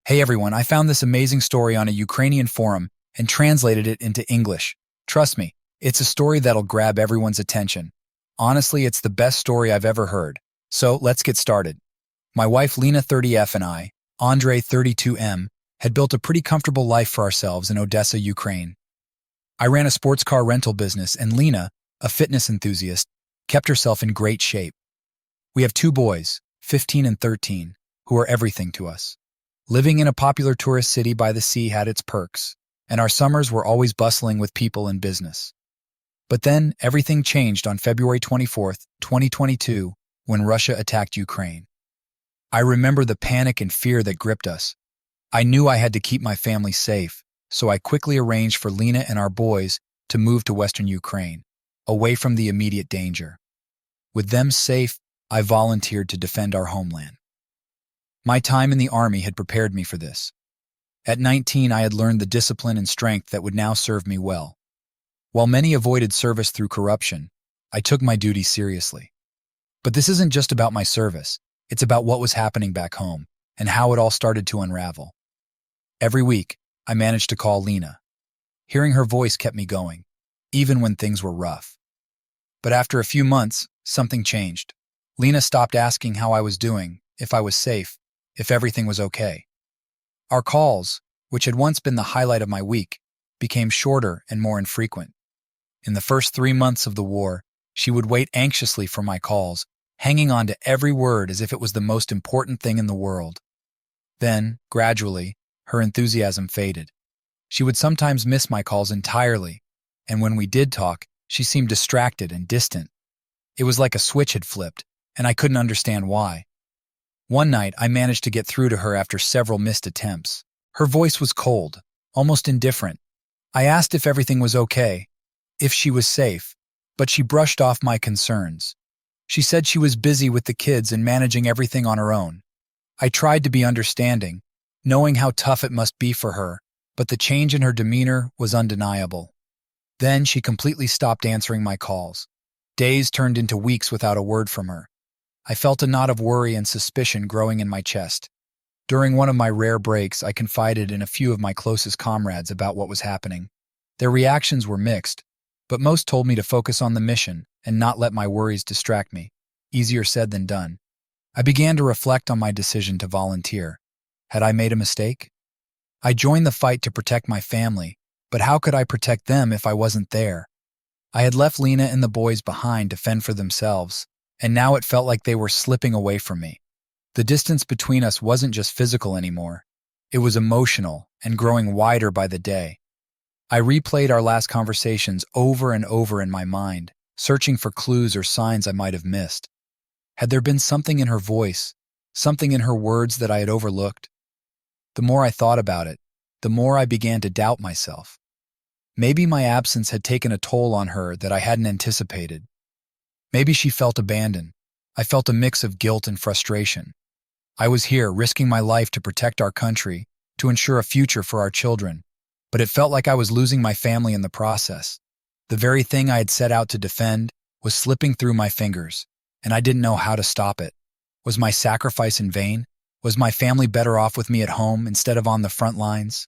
Hey everyone, I found this amazing story on a Ukrainian forum and translated it into English. Trust me, it's a story that'll grab everyone's attention. Honestly, it's the best story I've ever heard. So let's get started. My wife Lena 30F and I, Andre 32M, had built a pretty comfortable life for ourselves in Odessa, Ukraine. I ran a sports car rental business and Lena, a fitness enthusiast, kept herself in great shape. We have two boys, 15 and 13, who are everything to us. Living in a popular tourist city by the sea had its perks, and our summers were always bustling with people and business. But then, everything changed on February 24th, 2022, when Russia attacked Ukraine. I remember the panic and fear that gripped us. I knew I had to keep my family safe, so I quickly arranged for Lena and our boys to move to Western Ukraine, away from the immediate danger. With them safe, I volunteered to defend our homeland. My time in the army had prepared me for this. At 19, I had learned the discipline and strength that would now serve me well. While many avoided service through corruption, I took my duty seriously. But this isn't just about my service, it's about what was happening back home and how it all started to unravel. Every week, I managed to call Lena. Hearing her voice kept me going, even when things were rough. But after a few months, something changed. Lena stopped asking how I was doing, if I was safe, if everything was okay. Our calls, which had once been the highlight of my week, became shorter and more infrequent. In the first 3 months of the war, she would wait anxiously for my calls, hanging on to every word as if it was the most important thing in the world. Then, gradually, her enthusiasm faded. She would sometimes miss my calls entirely, and when we did talk, she seemed distracted and distant. It was like a switch had flipped, and I couldn't understand why. One night, I managed to get through to her after several missed attempts. Her voice was cold, almost indifferent. I asked if everything was okay, if she was safe, but she brushed off my concerns. She said she was busy with the kids and managing everything on her own. I tried to be understanding, knowing how tough it must be for her, but the change in her demeanor was undeniable. Then she completely stopped answering my calls. Days turned into weeks without a word from her. I felt a knot of worry and suspicion growing in my chest. During one of my rare breaks, I confided in a few of my closest comrades about what was happening. Their reactions were mixed, but most told me to focus on the mission and not let my worries distract me. Easier said than done. I began to reflect on my decision to volunteer. Had I made a mistake? I joined the fight to protect my family, but how could I protect them if I wasn't there? I had left Lena and the boys behind to fend for themselves, and now it felt like they were slipping away from me. The distance between us wasn't just physical anymore. It was emotional and growing wider by the day. I replayed our last conversations over and over in my mind, searching for clues or signs I might have missed. Had there been something in her voice, something in her words that I had overlooked? The more I thought about it, the more I began to doubt myself. Maybe my absence had taken a toll on her that I hadn't anticipated. Maybe she felt abandoned. I felt a mix of guilt and frustration. I was here, risking my life to protect our country, to ensure a future for our children, but it felt like I was losing my family in the process. The very thing I had set out to defend was slipping through my fingers, and I didn't know how to stop it. Was my sacrifice in vain? Was my family better off with me at home instead of on the front lines?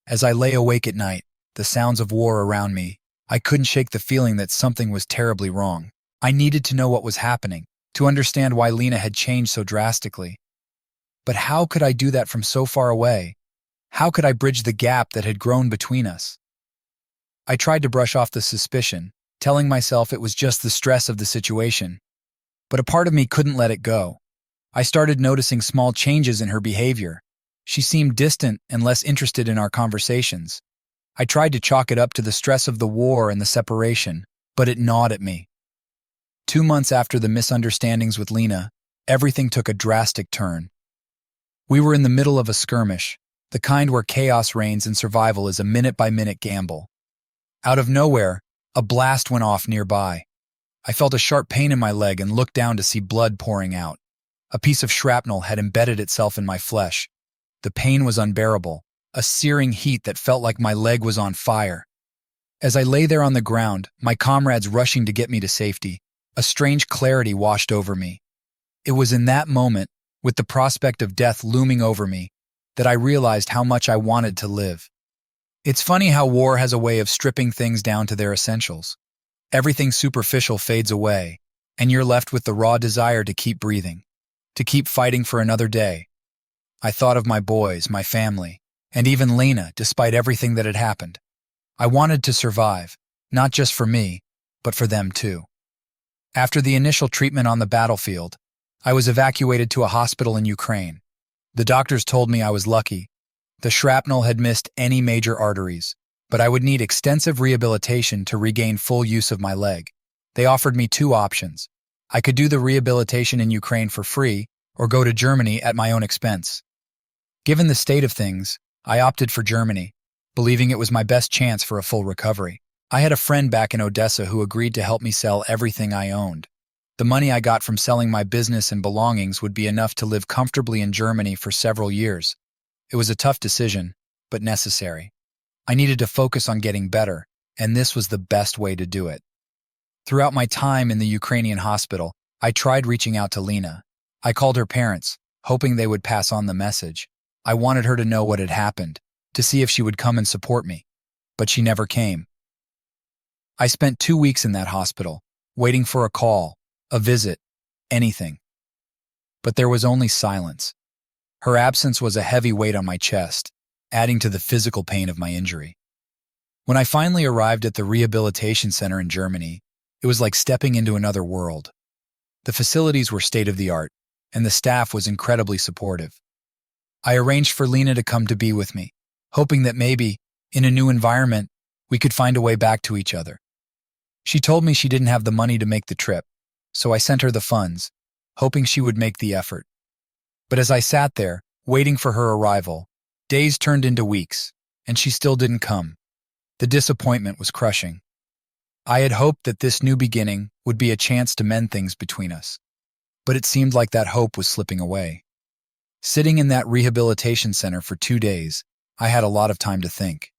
As I lay awake at night, the sounds of war around me, I couldn't shake the feeling that something was terribly wrong. I needed to know what was happening, to understand why Lena had changed so drastically. But how could I do that from so far away? How could I bridge the gap that had grown between us? I tried to brush off the suspicion, telling myself it was just the stress of the situation. But a part of me couldn't let it go. I started noticing small changes in her behavior. She seemed distant and less interested in our conversations. I tried to chalk it up to the stress of the war and the separation, but it gnawed at me. 2 months after the misunderstandings with Lena, everything took a drastic turn. We were in the middle of a skirmish, the kind where chaos reigns and survival is a minute-by-minute gamble. Out of nowhere, a blast went off nearby. I felt a sharp pain in my leg and looked down to see blood pouring out. A piece of shrapnel had embedded itself in my flesh. The pain was unbearable, a searing heat that felt like my leg was on fire. As I lay there on the ground, my comrades rushing to get me to safety, a strange clarity washed over me. It was in that moment, with the prospect of death looming over me, that I realized how much I wanted to live. It's funny how war has a way of stripping things down to their essentials. Everything superficial fades away, and you're left with the raw desire to keep breathing, to keep fighting for another day. I thought of my boys, my family, and even Lena, despite everything that had happened. I wanted to survive, not just for me, but for them too. After the initial treatment on the battlefield, I was evacuated to a hospital in Ukraine. The doctors told me I was lucky. The shrapnel had missed any major arteries, but I would need extensive rehabilitation to regain full use of my leg. They offered me two options. I could do the rehabilitation in Ukraine for free or go to Germany at my own expense. Given the state of things, I opted for Germany, believing it was my best chance for a full recovery. I had a friend back in Odessa who agreed to help me sell everything I owned. The money I got from selling my business and belongings would be enough to live comfortably in Germany for several years. It was a tough decision, but necessary. I needed to focus on getting better, and this was the best way to do it. Throughout my time in the Ukrainian hospital, I tried reaching out to Lena. I called her parents, hoping they would pass on the message. I wanted her to know what had happened, to see if she would come and support me, but she never came. I spent 2 weeks in that hospital, waiting for a call, a visit, anything. But there was only silence. Her absence was a heavy weight on my chest, adding to the physical pain of my injury. When I finally arrived at the rehabilitation center in Germany, it was like stepping into another world. The facilities were state-of-the-art, and the staff was incredibly supportive. I arranged for Lena to come to be with me, hoping that maybe, in a new environment, we could find a way back to each other. She told me she didn't have the money to make the trip, so I sent her the funds, hoping she would make the effort. But as I sat there, waiting for her arrival, days turned into weeks, and she still didn't come. The disappointment was crushing. I had hoped that this new beginning would be a chance to mend things between us, but it seemed like that hope was slipping away. Sitting in that rehabilitation center for 2 days, I had a lot of time to think.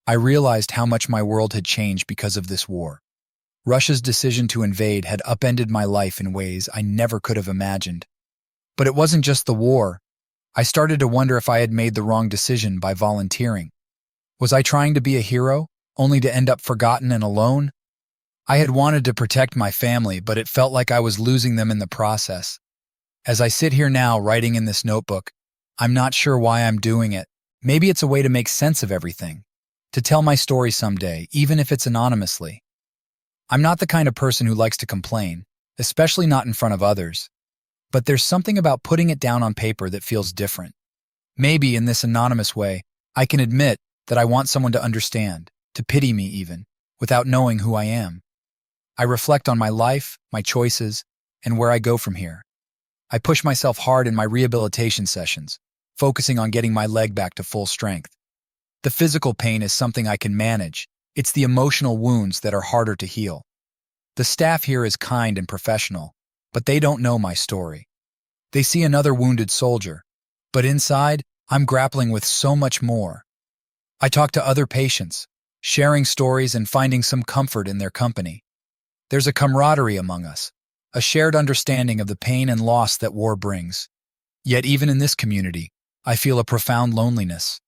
I realized how much my world had changed because of this war. Russia's decision to invade had upended my life in ways I never could have imagined. But it wasn't just the war. I started to wonder if I had made the wrong decision by volunteering. Was I trying to be a hero, only to end up forgotten and alone? I had wanted to protect my family, but it felt like I was losing them in the process. As I sit here now writing in this notebook, I'm not sure why I'm doing it. Maybe it's a way to make sense of everything, to tell my story someday, even if it's anonymously. I'm not the kind of person who likes to complain, especially not in front of others. But there's something about putting it down on paper that feels different. Maybe in this anonymous way, I can admit that I want someone to understand, to pity me even, without knowing who I am. I reflect on my life, my choices, and where I go from here. I push myself hard in my rehabilitation sessions, focusing on getting my leg back to full strength. The physical pain is something I can manage. It's the emotional wounds that are harder to heal. The staff here is kind and professional, but they don't know my story. They see another wounded soldier, but inside, I'm grappling with so much more. I talk to other patients, sharing stories and finding some comfort in their company. There's a camaraderie among us, a shared understanding of the pain and loss that war brings. Yet even in this community, I feel a profound loneliness.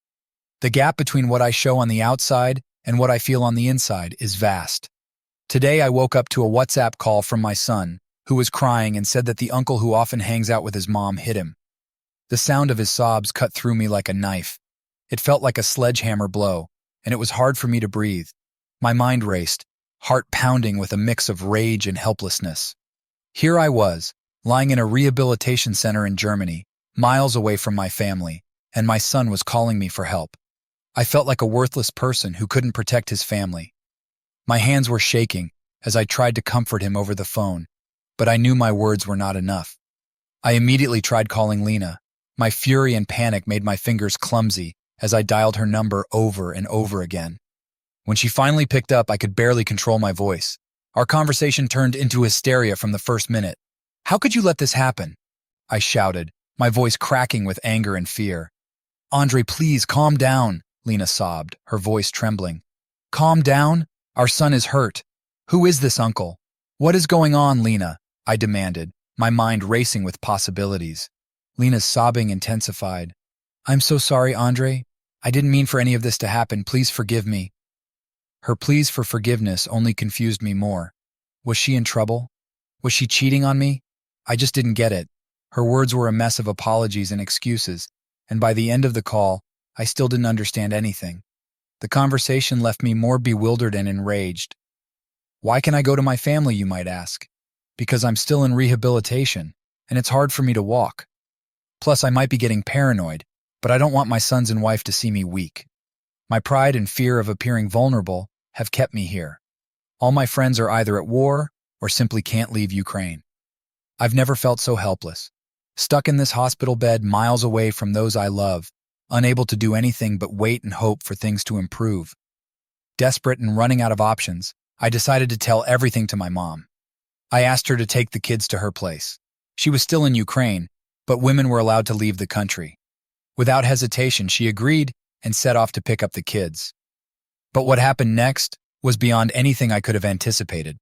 The gap between what I show on the outside and what I feel on the inside is vast. Today I woke up to a WhatsApp call from my son, who was crying and said that the uncle who often hangs out with his mom hit him. The sound of his sobs cut through me like a knife. It felt like a sledgehammer blow, and it was hard for me to breathe. My mind raced, heart pounding with a mix of rage and helplessness. Here I was, lying in a rehabilitation center in Germany, miles away from my family, and my son was calling me for help. I felt like a worthless person who couldn't protect his family. My hands were shaking as I tried to comfort him over the phone, but I knew my words were not enough. I immediately tried calling Lena. My fury and panic made my fingers clumsy as I dialed her number over and over again. When she finally picked up, I could barely control my voice. Our conversation turned into hysteria from the first minute. "How could you let this happen?" I shouted, my voice cracking with anger and fear. "Andre, please calm down," Lena sobbed, her voice trembling. "Calm down? Our son is hurt. Who is this uncle? What is going on, Lena?" I demanded, my mind racing with possibilities. Lena's sobbing intensified. I'm so sorry, Andre. I didn't mean for any of this to happen. Please forgive me. Her pleas for forgiveness only confused me more. Was she in trouble? Was she cheating on me? I just didn't get it. Her words were a mess of apologies and excuses, and by the end of the call, I still didn't understand anything. The conversation left me more bewildered and enraged. Why can I go to my family, you might ask? Because I'm still in rehabilitation, and it's hard for me to walk. Plus, I might be getting paranoid, but I don't want my sons and wife to see me weak. My pride and fear of appearing vulnerable have kept me here. All my friends are either at war or simply can't leave Ukraine. I've never felt so helpless. Stuck in this hospital bed miles away from those I love, unable to do anything but wait and hope for things to improve. Desperate and running out of options, I decided to tell everything to my mom. I asked her to take the kids to her place. She was still in Ukraine, but women were allowed to leave the country. Without hesitation, she agreed and set off to pick up the kids. But what happened next was beyond anything I could have anticipated.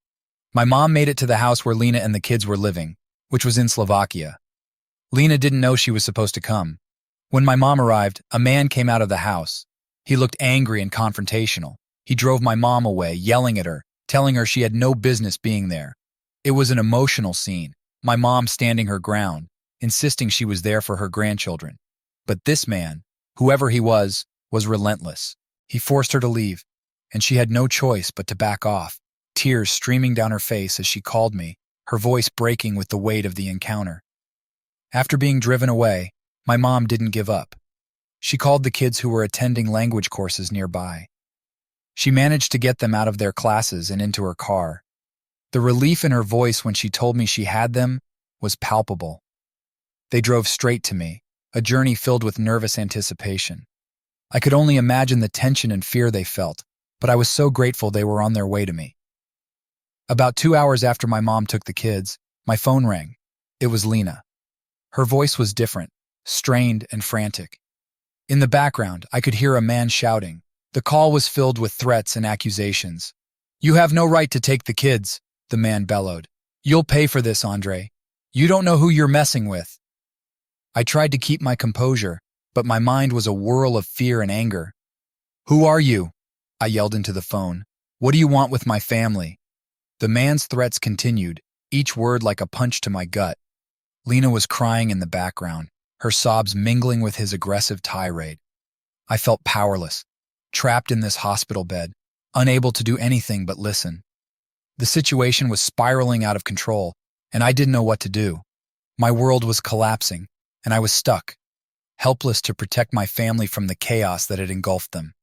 My mom made it to the house where Lena and the kids were living, which was in Slovakia. Lena didn't know she was supposed to come. When my mom arrived, a man came out of the house. He looked angry and confrontational. He drove my mom away, yelling at her, telling her she had no business being there. It was an emotional scene, my mom standing her ground, insisting she was there for her grandchildren. But this man, whoever he was relentless. He forced her to leave, and she had no choice but to back off, tears streaming down her face as she called me, her voice breaking with the weight of the encounter. After being driven away, my mom didn't give up. She called the kids who were attending language courses nearby. She managed to get them out of their classes and into her car. The relief in her voice when she told me she had them was palpable. They drove straight to me, a journey filled with nervous anticipation. I could only imagine the tension and fear they felt, but I was so grateful they were on their way to me. About 2 hours after my mom took the kids, my phone rang. It was Lena. Her voice was different, strained and frantic. In the background, I could hear a man shouting. The call was filled with threats and accusations. "You have no right to take the kids," the man bellowed. "You'll pay for this, Andre. You don't know who you're messing with." I tried to keep my composure, but my mind was a whirl of fear and anger. "Who are you?" I yelled into the phone. "What do you want with my family?" The man's threats continued, each word like a punch to my gut. Lena was crying in the background, her sobs mingling with his aggressive tirade. I felt powerless, trapped in this hospital bed, unable to do anything but listen. The situation was spiraling out of control, and I didn't know what to do. My world was collapsing, and I was stuck, helpless to protect my family from the chaos that had engulfed them.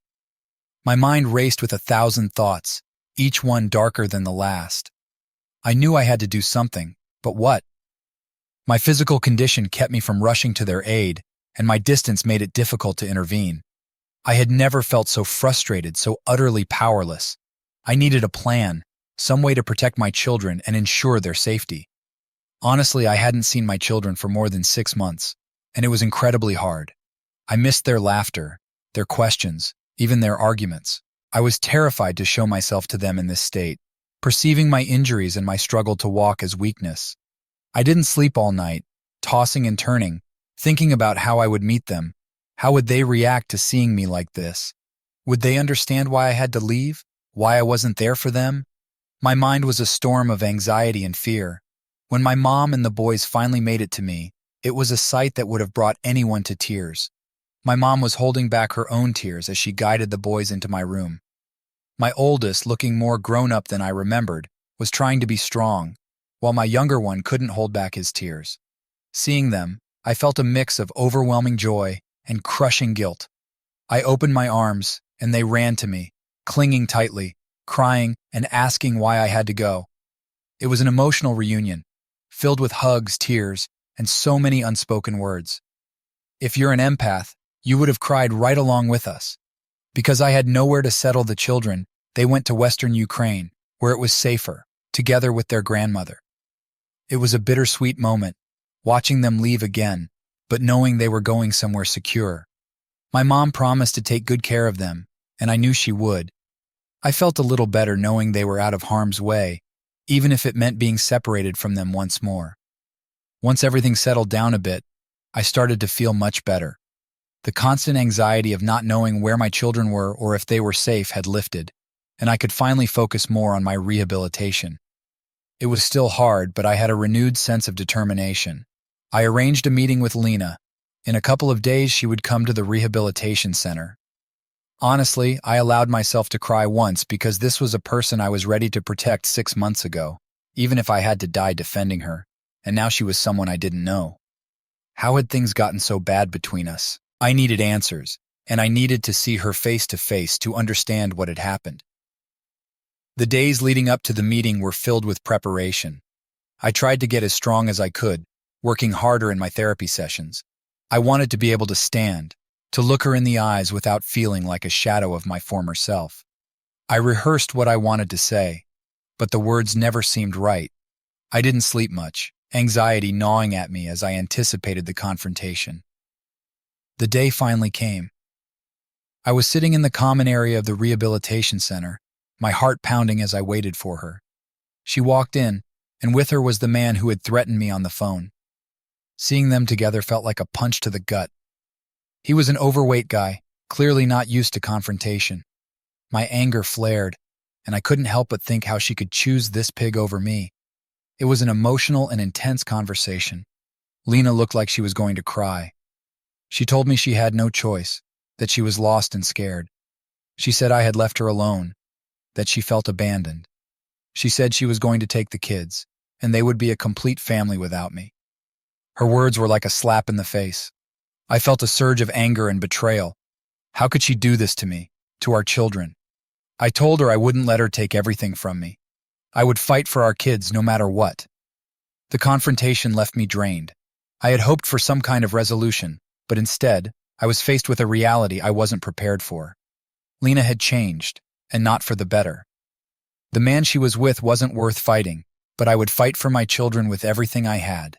My mind raced with 1,000 thoughts, each one darker than the last. I knew I had to do something, but what? My physical condition kept me from rushing to their aid, and my distance made it difficult to intervene. I had never felt so frustrated, so utterly powerless. I needed a plan, some way to protect my children and ensure their safety. Honestly, I hadn't seen my children for more than 6 months, and it was incredibly hard. I missed their laughter, their questions, even their arguments. I was terrified to show myself to them in this state, perceiving my injuries and my struggle to walk as weakness. I didn't sleep all night, tossing and turning, thinking about how I would meet them. How would they react to seeing me like this? Would they understand why I had to leave? Why I wasn't there for them? My mind was a storm of anxiety and fear. When my mom and the boys finally made it to me, it was a sight that would have brought anyone to tears. My mom was holding back her own tears as she guided the boys into my room. My oldest, looking more grown up than I remembered, was trying to be strong, while my younger one couldn't hold back his tears. Seeing them, I felt a mix of overwhelming joy and crushing guilt. I opened my arms, and they ran to me, clinging tightly, crying and asking why I had to go. It was an emotional reunion, filled with hugs, tears, and so many unspoken words. If you're an empath, you would have cried right along with us. Because I had nowhere to settle the children, they went to Western Ukraine, where it was safer, together with their grandmother. It was a bittersweet moment, watching them leave again, but knowing they were going somewhere secure. My mom promised to take good care of them, and I knew she would. I felt a little better knowing they were out of harm's way, even if it meant being separated from them once more. Once everything settled down a bit, I started to feel much better. The constant anxiety of not knowing where my children were or if they were safe had lifted, and I could finally focus more on my rehabilitation. It was still hard, but I had a renewed sense of determination. I arranged a meeting with Lena. In a couple of days, she would come to the rehabilitation center. Honestly, I allowed myself to cry once because this was a person I was ready to protect 6 months ago, even if I had to die defending her, and now she was someone I didn't know. How had things gotten so bad between us? I needed answers, and I needed to see her face to face to understand what had happened. The days leading up to the meeting were filled with preparation. I tried to get as strong as I could, working harder in my therapy sessions. I wanted to be able to stand, to look her in the eyes without feeling like a shadow of my former self. I rehearsed what I wanted to say, but the words never seemed right. I didn't sleep much, anxiety gnawing at me as I anticipated the confrontation. The day finally came. I was sitting in the common area of the rehabilitation center, my heart pounding as I waited for her. She walked in, and with her was the man who had threatened me on the phone. Seeing them together felt like a punch to the gut. He was an overweight guy, clearly not used to confrontation. My anger flared, and I couldn't help but think how she could choose this pig over me. It was an emotional and intense conversation. Lena looked like she was going to cry. She told me she had no choice, that she was lost and scared. She said I had left her alone, that she felt abandoned. She said she was going to take the kids, and they would be a complete family without me. Her words were like a slap in the face. I felt a surge of anger and betrayal. How could she do this to me, to our children? I told her I wouldn't let her take everything from me. I would fight for our kids no matter what. The confrontation left me drained. I had hoped for some kind of resolution, but instead, I was faced with a reality I wasn't prepared for. Lena had changed, and not for the better. The man she was with wasn't worth fighting, but I would fight for my children with everything I had.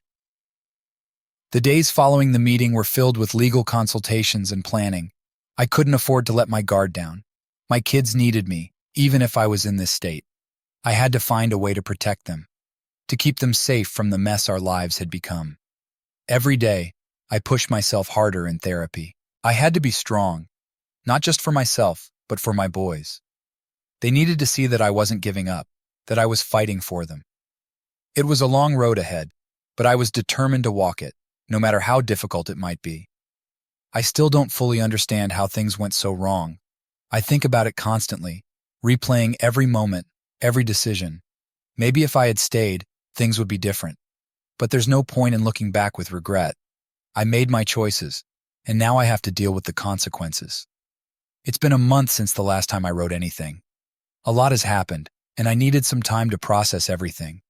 The days following the meeting were filled with legal consultations and planning. I couldn't afford to let my guard down. My kids needed me, even if I was in this state. I had to find a way to protect them, to keep them safe from the mess our lives had become. Every day, I pushed myself harder in therapy. I had to be strong, not just for myself, but for my boys. They needed to see that I wasn't giving up, that I was fighting for them. It was a long road ahead, but I was determined to walk it, no matter how difficult it might be. I still don't fully understand how things went so wrong. I think about it constantly, replaying every moment, every decision. Maybe if I had stayed, things would be different. But there's no point in looking back with regret. I made my choices, and now I have to deal with the consequences. It's been a month since the last time I wrote anything. A lot has happened, and I needed some time to process everything.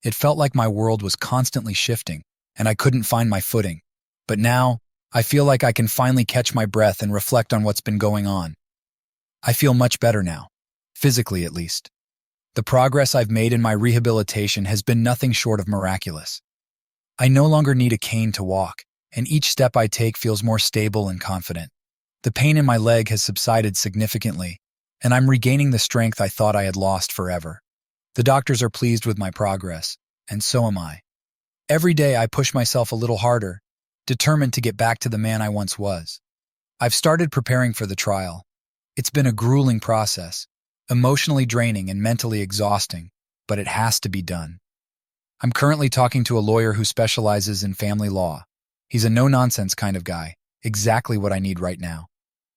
It felt like my world was constantly shifting, and I couldn't find my footing. But now, I feel like I can finally catch my breath and reflect on what's been going on. I feel much better now, physically at least. The progress I've made in my rehabilitation has been nothing short of miraculous. I no longer need a cane to walk, and each step I take feels more stable and confident. The pain in my leg has subsided significantly, and I'm regaining the strength I thought I had lost forever. The doctors are pleased with my progress, and so am I. Every day I push myself a little harder, determined to get back to the man I once was. I've started preparing for the trial. It's been a grueling process, emotionally draining and mentally exhausting, but it has to be done. I'm currently talking to a lawyer who specializes in family law. He's a no-nonsense kind of guy, exactly what I need right now.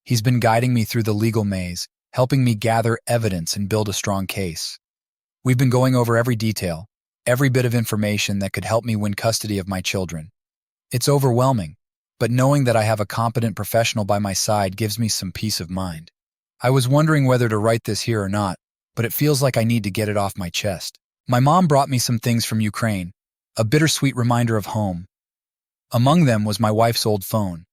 He's been guiding me through the legal maze, helping me gather evidence and build a strong case. We've been going over every detail, every bit of information that could help me win custody of my children. It's overwhelming, but knowing that I have a competent professional by my side gives me some peace of mind. I was wondering whether to write this here or not, but it feels like I need to get it off my chest. My mom brought me some things from Ukraine, a bittersweet reminder of home. Among them was my wife's old phone.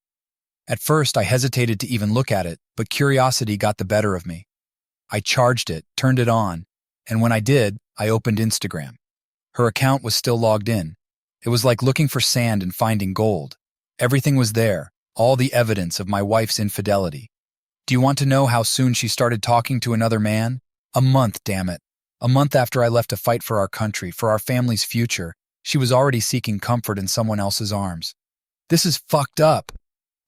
At first, I hesitated to even look at it, but curiosity got the better of me. I charged it, turned it on, and when I did, I opened Instagram. Her account was still logged in. It was like looking for sand and finding gold. Everything was there, all the evidence of my wife's infidelity. Do you want to know how soon she started talking to another man? A month, damn it. A month after I left to fight for our country, for our family's future, she was already seeking comfort in someone else's arms. This is fucked up.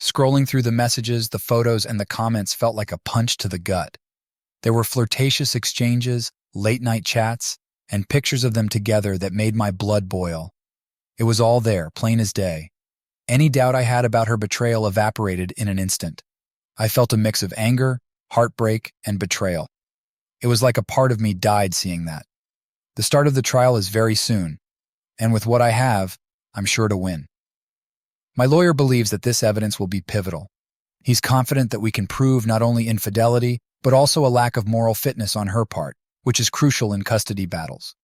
Scrolling through the messages, the photos, and the comments felt like a punch to the gut. There were flirtatious exchanges, late-night chats, and pictures of them together that made my blood boil. It was all there, plain as day. Any doubt I had about her betrayal evaporated in an instant. I felt a mix of anger, heartbreak, and betrayal. It was like a part of me died seeing that. The start of the trial is very soon, and with what I have, I'm sure to win. My lawyer believes that this evidence will be pivotal. He's confident that we can prove not only infidelity, but also a lack of moral fitness on her part, which is crucial in custody battles.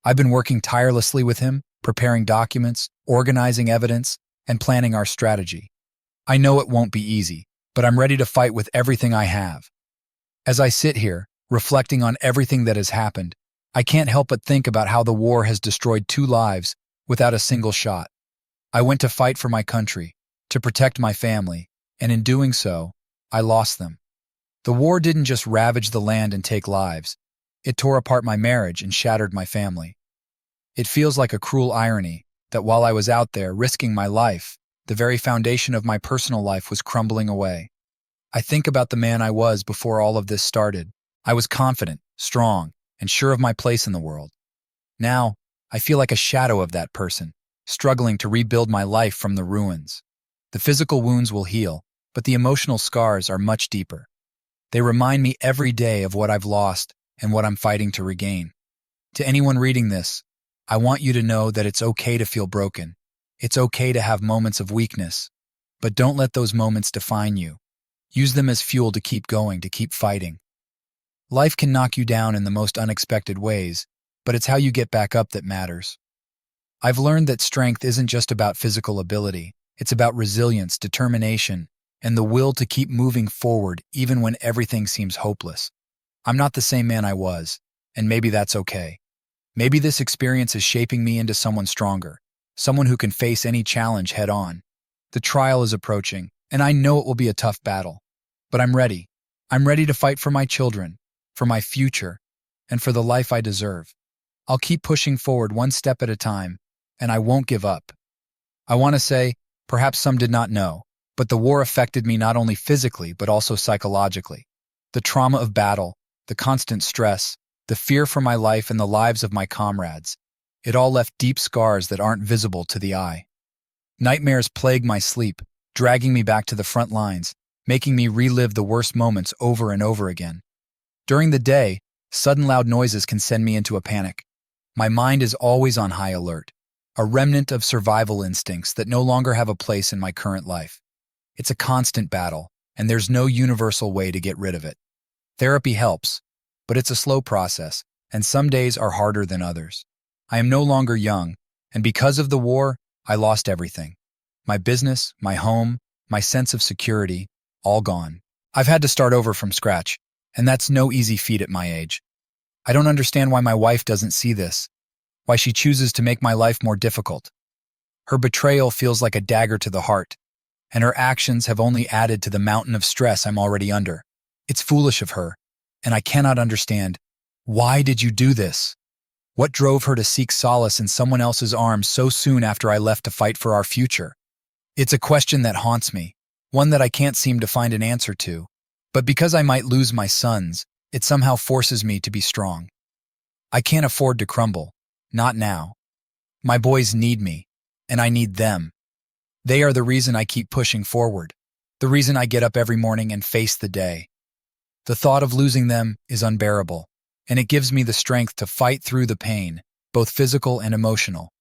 I've been working tirelessly with him, preparing documents, organizing evidence, and planning our strategy. I know it won't be easy, but I'm ready to fight with everything I have. As I sit here, reflecting on everything that has happened, I can't help but think about how the war has destroyed 2 lives without a single shot. I went to fight for my country, to protect my family, and in doing so, I lost them. The war didn't just ravage the land and take lives. It tore apart my marriage and shattered my family. It feels like a cruel irony that while I was out there risking my life, the very foundation of my personal life was crumbling away. I think about the man I was before all of this started. I was confident, strong, and sure of my place in the world. Now, I feel like a shadow of that person, struggling to rebuild my life from the ruins. The physical wounds will heal, but the emotional scars are much deeper. They remind me every day of what I've lost and what I'm fighting to regain. To anyone reading this, I want you to know that it's okay to feel broken. It's okay to have moments of weakness, but don't let those moments define you. Use them as fuel to keep going, to keep fighting. Life can knock you down in the most unexpected ways, but it's how you get back up that matters. I've learned that strength isn't just about physical ability. It's about resilience, determination, and the will to keep moving forward even when everything seems hopeless. I'm not the same man I was, and maybe that's okay. Maybe this experience is shaping me into someone stronger, someone who can face any challenge head on. The trial is approaching, and I know it will be a tough battle. But I'm ready. I'm ready to fight for my children, for my future, and for the life I deserve. I'll keep pushing forward one step at a time, and I won't give up. I want to say, perhaps some did not know, but the war affected me not only physically but also psychologically. The trauma of battle, the constant stress, the fear for my life and the lives of my comrades, it all left deep scars that aren't visible to the eye. Nightmares plague my sleep, dragging me back to the front lines, making me relive the worst moments over and over again. During the day, sudden loud noises can send me into a panic. My mind is always on high alert, a remnant of survival instincts that no longer have a place in my current life. It's a constant battle, and there's no universal way to get rid of it. Therapy helps, but it's a slow process, and some days are harder than others. I am no longer young, and because of the war, I lost everything. My business, my home, my sense of security, all gone. I've had to start over from scratch, and that's no easy feat at my age. I don't understand why my wife doesn't see this, why she chooses to make my life more difficult. Her betrayal feels like a dagger to the heart, and her actions have only added to the mountain of stress I'm already under. It's foolish of her, and I cannot understand. Why did you do this? What drove her to seek solace in someone else's arms so soon after I left to fight for our future? It's a question that haunts me, one that I can't seem to find an answer to. But because I might lose my sons, it somehow forces me to be strong. I can't afford to crumble. Not now. My boys need me, and I need them. They are the reason I keep pushing forward, the reason I get up every morning and face the day. The thought of losing them is unbearable, and it gives me the strength to fight through the pain, both physical and emotional.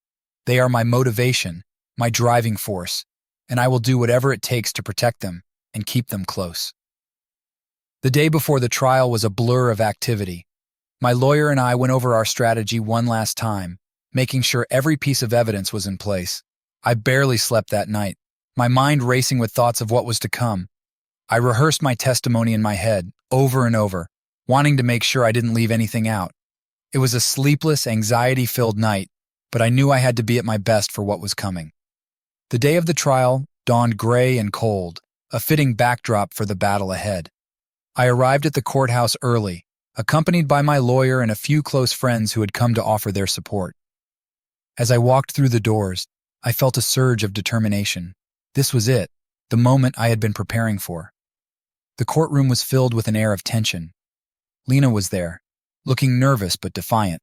They are my motivation, my driving force, and I will do whatever it takes to protect them and keep them close. The day before the trial was a blur of activity. My lawyer and I went over our strategy one last time, making sure every piece of evidence was in place. I barely slept that night, my mind racing with thoughts of what was to come. I rehearsed my testimony in my head, over and over, wanting to make sure I didn't leave anything out. It was a sleepless, anxiety-filled night, but I knew I had to be at my best for what was coming. The day of the trial dawned gray and cold, a fitting backdrop for the battle ahead. I arrived at the courthouse early, accompanied by my lawyer and a few close friends who had come to offer their support. As I walked through the doors, I felt a surge of determination. This was it, the moment I had been preparing for. The courtroom was filled with an air of tension. Lena was there, looking nervous but defiant,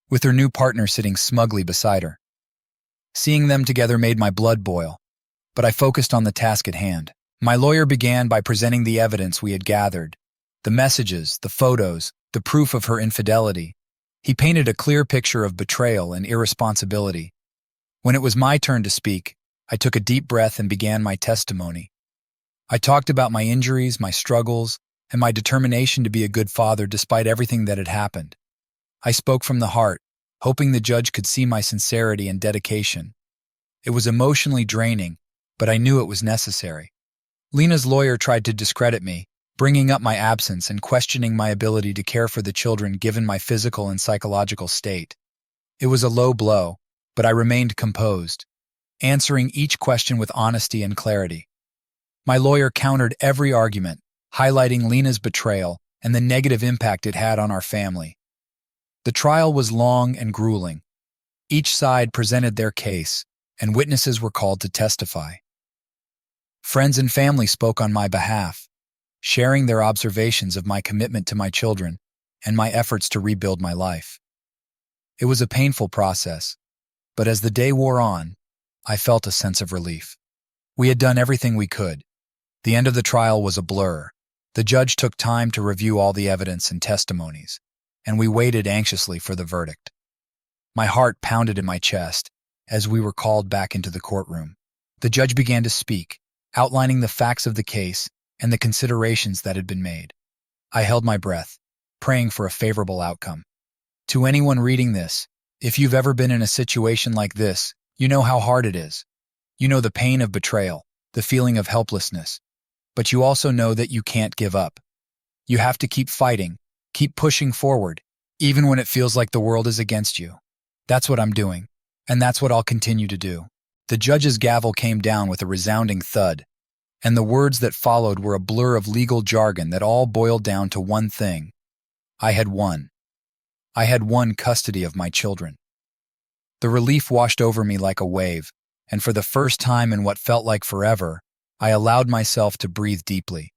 with her new partner sitting smugly beside her. Seeing them together made my blood boil, but I focused on the task at hand. My lawyer began by presenting the evidence we had gathered, the messages, the photos, the proof of her infidelity. He painted a clear picture of betrayal and irresponsibility. When it was my turn to speak, I took a deep breath and began my testimony. I talked about my injuries, my struggles, and my determination to be a good father despite everything that had happened. I spoke from the heart, hoping the judge could see my sincerity and dedication. It was emotionally draining, but I knew it was necessary. Lena's lawyer tried to discredit me, bringing up my absence and questioning my ability to care for the children given my physical and psychological state. It was a low blow, but I remained composed, answering each question with honesty and clarity. My lawyer countered every argument, highlighting Lena's betrayal and the negative impact it had on our family. The trial was long and grueling. Each side presented their case, and witnesses were called to testify. Friends and family spoke on my behalf, sharing their observations of my commitment to my children and my efforts to rebuild my life. It was a painful process, but as the day wore on, I felt a sense of relief. We had done everything we could. The end of the trial was a blur. The judge took time to review all the evidence and testimonies, and we waited anxiously for the verdict. My heart pounded in my chest as we were called back into the courtroom. The judge began to speak, outlining the facts of the case and the considerations that had been made. I held my breath, praying for a favorable outcome. To anyone reading this, if you've ever been in a situation like this, you know how hard it is. You know the pain of betrayal, the feeling of helplessness, but you also know that you can't give up. You have to keep fighting, keep pushing forward, even when it feels like the world is against you. That's what I'm doing, and that's what I'll continue to do. The judge's gavel came down with a resounding thud, and the words that followed were a blur of legal jargon that all boiled down to one thing. I had won. I had won custody of my children. The relief washed over me like a wave, and for the first time in what felt like forever, I allowed myself to breathe deeply.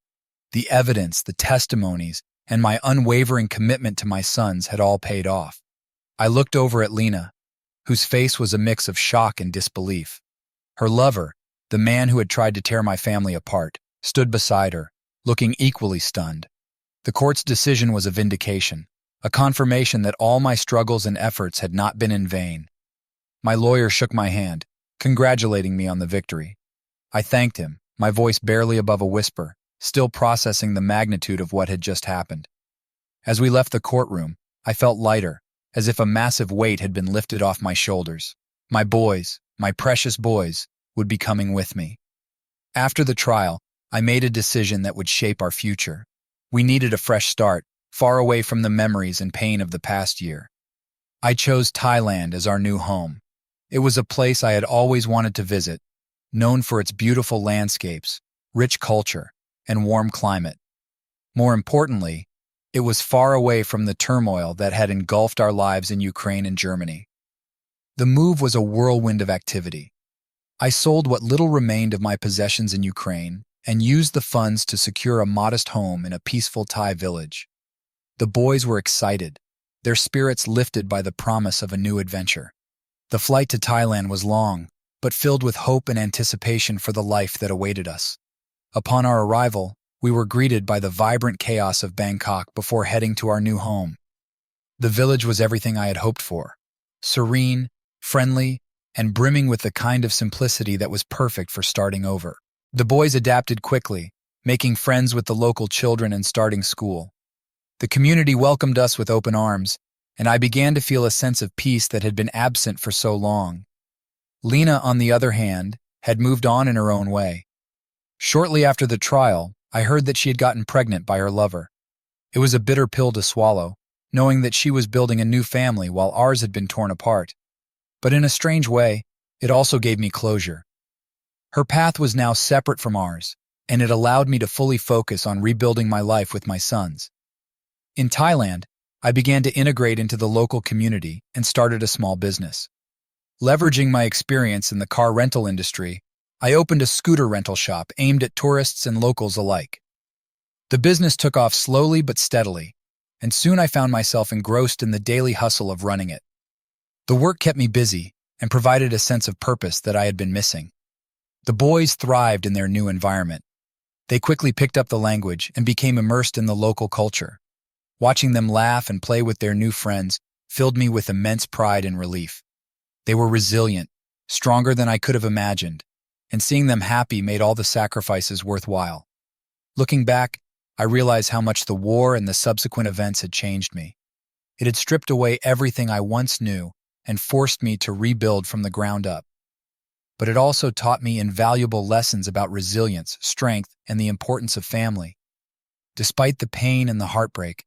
The evidence, the testimonies, and my unwavering commitment to my sons had all paid off. I looked over at Lena, whose face was a mix of shock and disbelief. Her lover, the man who had tried to tear my family apart, stood beside her, looking equally stunned. The court's decision was a vindication, a confirmation that all my struggles and efforts had not been in vain. My lawyer shook my hand, congratulating me on the victory. I thanked him, my voice barely above a whisper, still processing the magnitude of what had just happened. As we left the courtroom, I felt lighter, as if a massive weight had been lifted off my shoulders. My boys, my precious boys, would be coming with me. After the trial, I made a decision that would shape our future. We needed a fresh start, far away from the memories and pain of the past year. I chose Thailand as our new home. It was a place I had always wanted to visit, known for its beautiful landscapes, rich culture, and warm climate. More importantly, it was far away from the turmoil that had engulfed our lives in Ukraine and Germany. The move was a whirlwind of activity. I sold what little remained of my possessions in Ukraine and used the funds to secure a modest home in a peaceful Thai village. The boys were excited, their spirits lifted by the promise of a new adventure. The flight to Thailand was long, but filled with hope and anticipation for the life that awaited us. Upon our arrival, we were greeted by the vibrant chaos of Bangkok before heading to our new home. The village was everything I had hoped for: serene, friendly, and brimming with the kind of simplicity that was perfect for starting over. The boys adapted quickly, making friends with the local children and starting school. The community welcomed us with open arms, and I began to feel a sense of peace that had been absent for so long. Lena, on the other hand, had moved on in her own way. Shortly after the trial, I heard that she had gotten pregnant by her lover. It was a bitter pill to swallow, knowing that she was building a new family while ours had been torn apart. But in a strange way, it also gave me closure. Her path was now separate from ours, and it allowed me to fully focus on rebuilding my life with my sons. In Thailand, I began to integrate into the local community and started a small business. Leveraging my experience in the car rental industry, I opened a scooter rental shop aimed at tourists and locals alike. The business took off slowly but steadily, and soon I found myself engrossed in the daily hustle of running it. The work kept me busy and provided a sense of purpose that I had been missing. The boys thrived in their new environment. They quickly picked up the language and became immersed in the local culture. Watching them laugh and play with their new friends filled me with immense pride and relief. They were resilient, stronger than I could have imagined, and seeing them happy made all the sacrifices worthwhile. Looking back, I realized how much the war and the subsequent events had changed me. It had stripped away everything I once knew and forced me to rebuild from the ground up. But it also taught me invaluable lessons about resilience, strength, and the importance of family. Despite the pain and the heartbreak,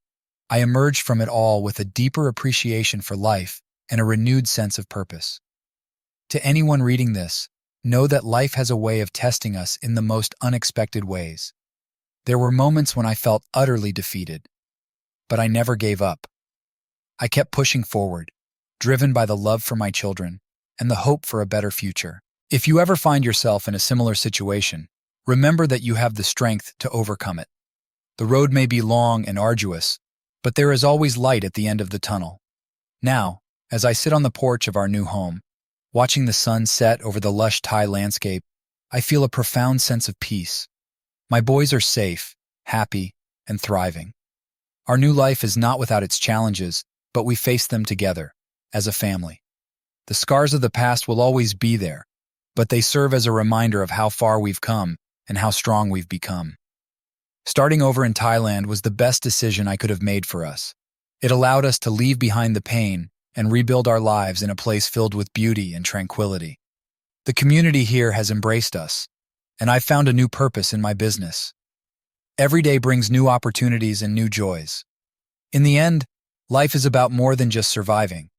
I emerged from it all with a deeper appreciation for life and a renewed sense of purpose. To anyone reading this, know that life has a way of testing us in the most unexpected ways. There were moments when I felt utterly defeated, but I never gave up. I kept pushing forward, driven by the love for my children and the hope for a better future. If you ever find yourself in a similar situation, remember that you have the strength to overcome it. The road may be long and arduous, but there is always light at the end of the tunnel. Now, as I sit on the porch of our new home, watching the sun set over the lush Thai landscape, I feel a profound sense of peace. My boys are safe, happy, and thriving. Our new life is not without its challenges, but we face them together, as a family. The scars of the past will always be there, but they serve as a reminder of how far we've come and how strong we've become. Starting over in Thailand was the best decision I could have made for us. It allowed us to leave behind the pain and rebuild our lives in a place filled with beauty and tranquility. The community here has embraced us, and I've found a new purpose in my business. Every day brings new opportunities and new joys. In the end, life is about more than just surviving.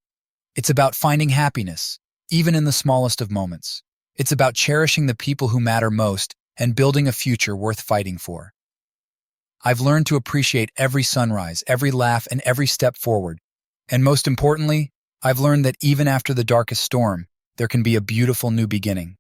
It's about finding happiness, even in the smallest of moments. It's about cherishing the people who matter most and building a future worth fighting for. I've learned to appreciate every sunrise, every laugh, and every step forward. And most importantly, I've learned that even after the darkest storm, there can be a beautiful new beginning.